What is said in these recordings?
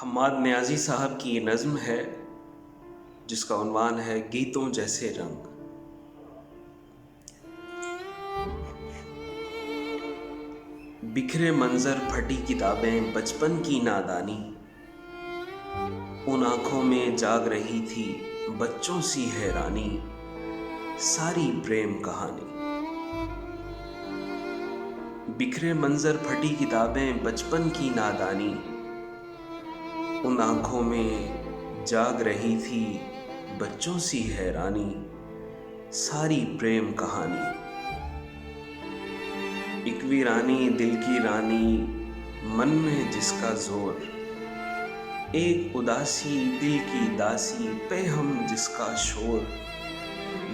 हम्माद नियाज़ी साहब की ये नज़्म है जिसका उन्वान है गीतों जैसे रंग। बिखरे मंजर, फटी किताबें, बचपन की नादानी, उन आँखों में जाग रही थी बच्चों सी हैरानी, सारी प्रेम कहानी। बिखरे मंजर, फटी किताबें, बचपन की नादानी, उन आँखों में जाग रही थी बच्चों सी हैरानी, सारी प्रेम कहानी। एक वीरानी दिल की रानी, मन में जिसका जोर, एक उदासी दिल की दासी पे हम जिसका शोर,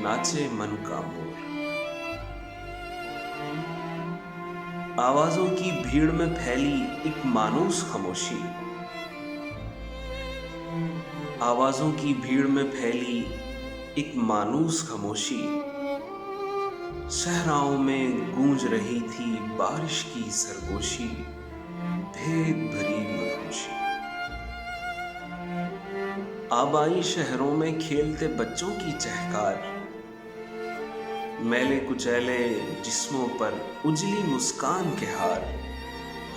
नाचे मन का मोर। आवाजों की भीड़ में फैली एक मानूस खामोशी, आवाजों की भीड़ में फैली एक मानूस खामोशी, सहराओं में गूंज रही थी बारिश की सरगोशी, भेद भरी मदहोशी। आबाई शहरों में खेलते बच्चों की चहकार, मैले कुचैले जिस्मों पर उजली मुस्कान के हार,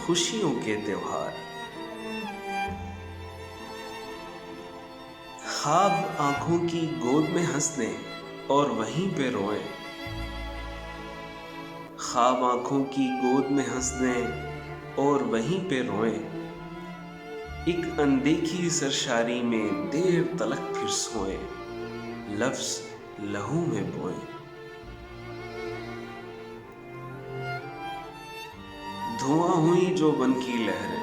खुशियों के त्योहार। ख्वाब आंखों की गोद में हंसने और वहीं पे रोएं, ख्वाब आंखों की गोद में हंसने और वहीं पे रोएं, एक अनदेखी सरशारी में देर तलक फिर सोएं, लफ्ज़ लहू में बोएं। धुआं हुई जो बन की लहरें,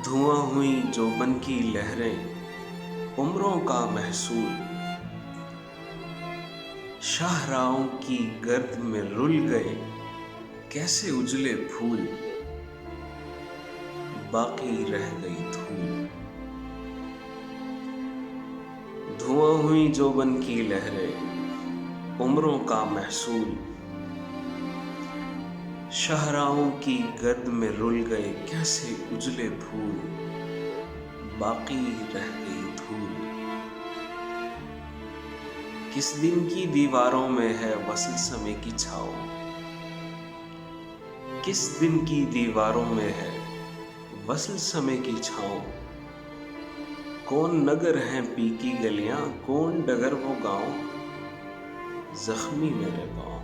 धुआं हुई जो बन की लहरें, उम्रों का महसूल, शाहराओं की गर्द में रुल गए कैसे उजले फूल, बाकी रह गई धूल। धुआं हुई जो बन की लहरें, उम्रों का महसूल, शाहराओं की गर्द में रुल गए कैसे उजले फूल, बाकी रह गई धूल। किस दिन की दीवारों में है वसल समय की छाँव, किस दिन की दीवारों में है वसल समय की छाँव। कौन नगर हैं पीकी गलियां, कौन डगर वो गाँव, जख्मी मेरे पाँव।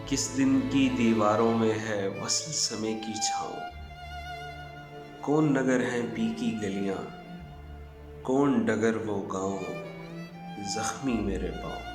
किस दिन की दीवारों में है वसल समय की छाँव, कौन नगर हैं पीकी गलियां, कौन डगर वो गाँव, जख्मी मेरे पाँव।